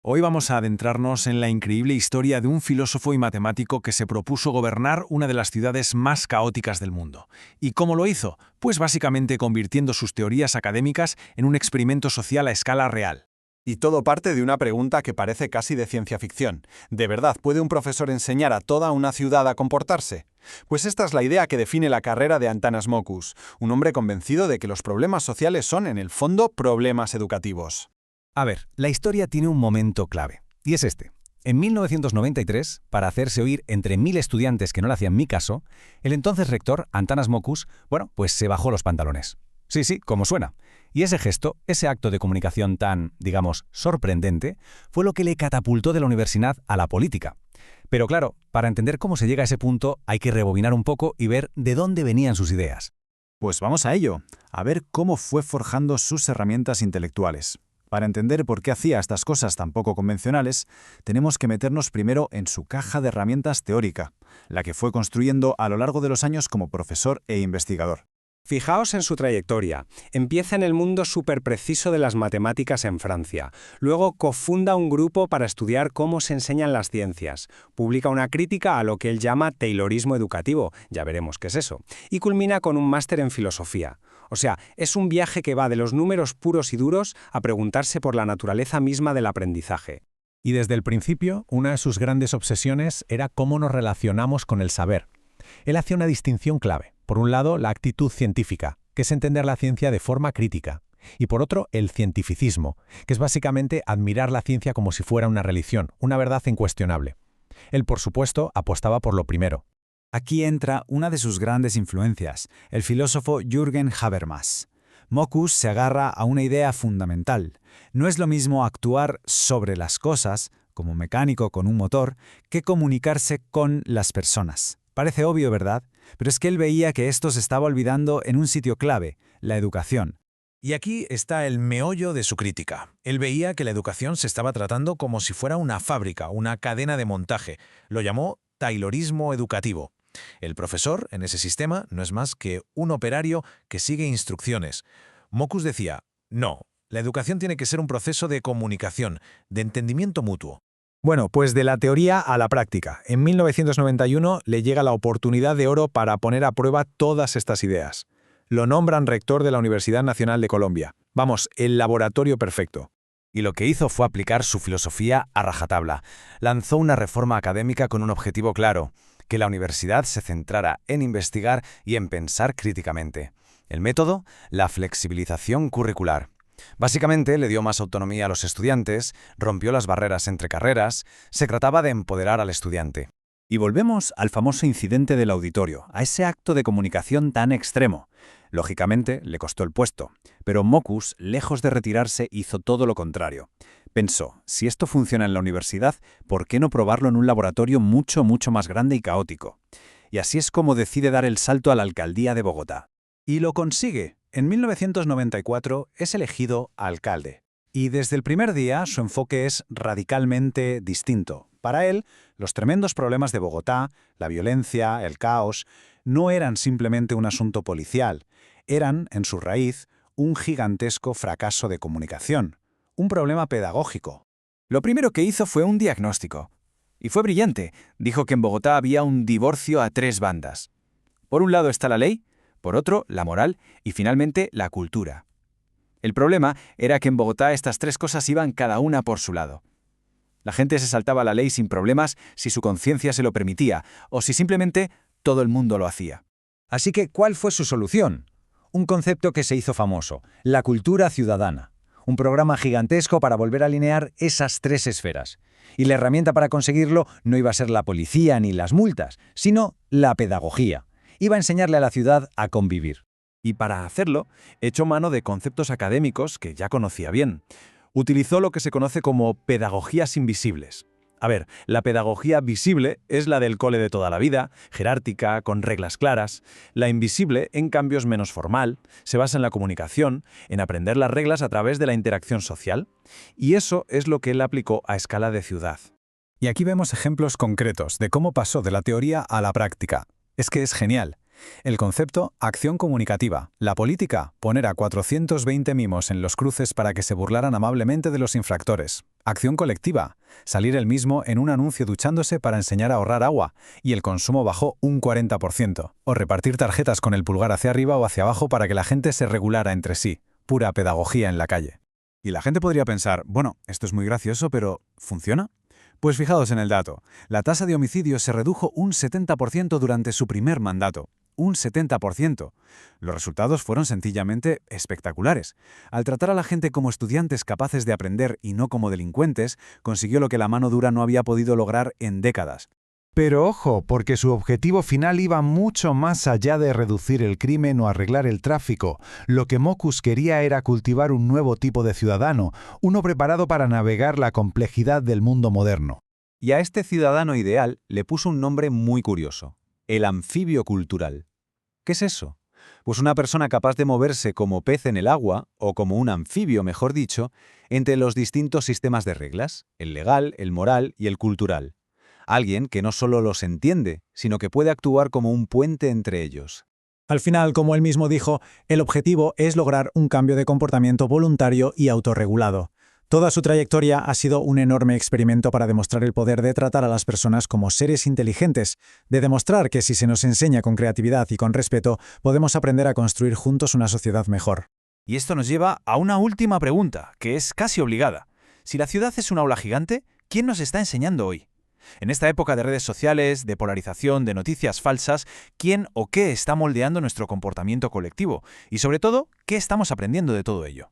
Hoy vamos a adentrarnos en la increíble historia de un filósofo y matemático que se propuso gobernar una de las ciudades más caóticas del mundo. ¿Y cómo lo hizo? Pues básicamente convirtiendo sus teorías académicas en un experimento social a escala real. Y todo parte de una pregunta que parece casi de ciencia ficción. ¿De verdad puede un profesor enseñar a toda una ciudad a comportarse? Pues esta es la idea que define la carrera de Antanas Mokus, un hombre convencido de que los problemas sociales son, en el fondo, problemas educativos. A ver, la historia tiene un momento clave, y es este. En 1993, para hacerse oír entre 1000 estudiantes que no le hacían ni caso, el entonces rector, Antanas Mokus, pues se bajó los pantalones. Sí, como suena. Y ese gesto, ese acto de comunicación tan, digamos, sorprendente, fue lo que le catapultó de la universidad a la política. Pero claro, para entender cómo se llega a ese punto, hay que rebobinar un poco y ver de dónde venían sus ideas. Pues vamos a ello, a ver cómo fue forjando sus herramientas intelectuales. Para entender por qué hacía estas cosas tan poco convencionales, tenemos que meternos primero en su caja de herramientas teórica, la que fue construyendo a lo largo de los años como profesor e investigador. Fijaos en su trayectoria. Empieza en el mundo superpreciso de las matemáticas en Francia. Luego cofunda un grupo para estudiar cómo se enseñan las ciencias. Publica una crítica a lo que él llama taylorismo educativo, ya veremos qué es eso. Y culmina con un máster en filosofía. O sea, es un viaje que va de los números puros y duros a preguntarse por la naturaleza misma del aprendizaje. Y desde el principio, una de sus grandes obsesiones era cómo nos relacionamos con el saber. Él hacía una distinción clave. Por un lado, la actitud científica, que es entender la ciencia de forma crítica. Y por otro, el cientificismo, que es básicamente admirar la ciencia como si fuera una religión, una verdad incuestionable. Él, por supuesto, apostaba por lo primero. Aquí entra una de sus grandes influencias, el filósofo Jürgen Habermas. Mokus se agarra a una idea fundamental. No es lo mismo actuar sobre las cosas, como mecánico con un motor, que comunicarse con las personas. Parece obvio, ¿verdad? Pero es que él veía que esto se estaba olvidando en un sitio clave, la educación. Y aquí está el meollo de su crítica. Él veía que la educación se estaba tratando como si fuera una fábrica, una cadena de montaje. Lo llamó taylorismo educativo. El profesor, en ese sistema, no es más que un operario que sigue instrucciones. Mokus decía, no, la educación tiene que ser un proceso de comunicación, de entendimiento mutuo. Bueno, pues de la teoría a la práctica. En 1991 le llega la oportunidad de oro para poner a prueba todas estas ideas. Lo nombran rector de la Universidad Nacional de Colombia. Vamos, el laboratorio perfecto. Y lo que hizo fue aplicar su filosofía a rajatabla. Lanzó una reforma académica con un objetivo claro, que la universidad se centrara en investigar y en pensar críticamente. El método, la flexibilización curricular. Básicamente le dio más autonomía a los estudiantes, rompió las barreras entre carreras, se trataba de empoderar al estudiante. Y volvemos al famoso incidente del auditorio, a ese acto de comunicación tan extremo. Lógicamente, le costó el puesto, pero Mokus, lejos de retirarse, hizo todo lo contrario. Pensó, si esto funciona en la universidad, ¿por qué no probarlo en un laboratorio mucho más grande y caótico? Y así es como decide dar el salto a la alcaldía de Bogotá. Y lo consigue. En 1994 es elegido alcalde. Y desde el primer día su enfoque es radicalmente distinto. Para él, los tremendos problemas de Bogotá, la violencia, el caos, no eran simplemente un asunto policial. Eran, en su raíz, un gigantesco fracaso de comunicación. Un problema pedagógico. Lo primero que hizo fue un diagnóstico. Y fue brillante. Dijo que en Bogotá había un divorcio a 3 bandas. Por un lado está la ley, por otro, la moral y finalmente la cultura. El problema era que en Bogotá estas 3 cosas iban cada una por su lado. La gente se saltaba la ley sin problemas si su conciencia se lo permitía o si simplemente todo el mundo lo hacía. Así que, ¿cuál fue su solución? Un concepto que se hizo famoso, la cultura ciudadana. Un programa gigantesco para volver a alinear esas 3 esferas. Y la herramienta para conseguirlo no iba a ser la policía ni las multas, sino la pedagogía. Iba a enseñarle a la ciudad a convivir. Y para hacerlo, echó mano de conceptos académicos que ya conocía bien. Utilizó lo que se conoce como pedagogías invisibles. A ver, la pedagogía visible es la del cole de toda la vida, jerárquica, con reglas claras. La invisible, en cambio, es menos formal, se basa en la comunicación, en aprender las reglas a través de la interacción social. Y eso es lo que él aplicó a escala de ciudad. Y aquí vemos ejemplos concretos de cómo pasó de la teoría a la práctica. Es que es genial. El concepto, acción comunicativa. La política, poner a 420 mimos en los cruces para que se burlaran amablemente de los infractores. Acción colectiva, salir él mismo en un anuncio duchándose para enseñar a ahorrar agua, y el consumo bajó un 40%. O repartir tarjetas con el pulgar hacia arriba o hacia abajo para que la gente se regulara entre sí. Pura pedagogía en la calle. Y la gente podría pensar, bueno, esto es muy gracioso, pero ¿funciona? Pues fijaos en el dato. La tasa de homicidios se redujo un 70% durante su primer mandato. Un 70%. Los resultados fueron sencillamente espectaculares. Al tratar a la gente como estudiantes capaces de aprender y no como delincuentes, consiguió lo que la mano dura no había podido lograr en décadas. Pero ojo, porque su objetivo final iba mucho más allá de reducir el crimen o arreglar el tráfico. Lo que Mockus quería era cultivar un nuevo tipo de ciudadano, uno preparado para navegar la complejidad del mundo moderno. Y a este ciudadano ideal le puso un nombre muy curioso: el anfibio cultural. ¿Qué es eso? Pues una persona capaz de moverse como pez en el agua, o como un anfibio, mejor dicho, entre los distintos sistemas de reglas, el legal, el moral y el cultural. Alguien que no solo los entiende, sino que puede actuar como un puente entre ellos. Al final, como él mismo dijo, el objetivo es lograr un cambio de comportamiento voluntario y autorregulado. Toda su trayectoria ha sido un enorme experimento para demostrar el poder de tratar a las personas como seres inteligentes, de demostrar que si se nos enseña con creatividad y con respeto, podemos aprender a construir juntos una sociedad mejor. Y esto nos lleva a una última pregunta, que es casi obligada. Si la ciudad es una aula gigante, ¿quién nos está enseñando hoy? En esta época de redes sociales, de polarización, de noticias falsas, ¿quién o qué está moldeando nuestro comportamiento colectivo? Y sobre todo, ¿qué estamos aprendiendo de todo ello?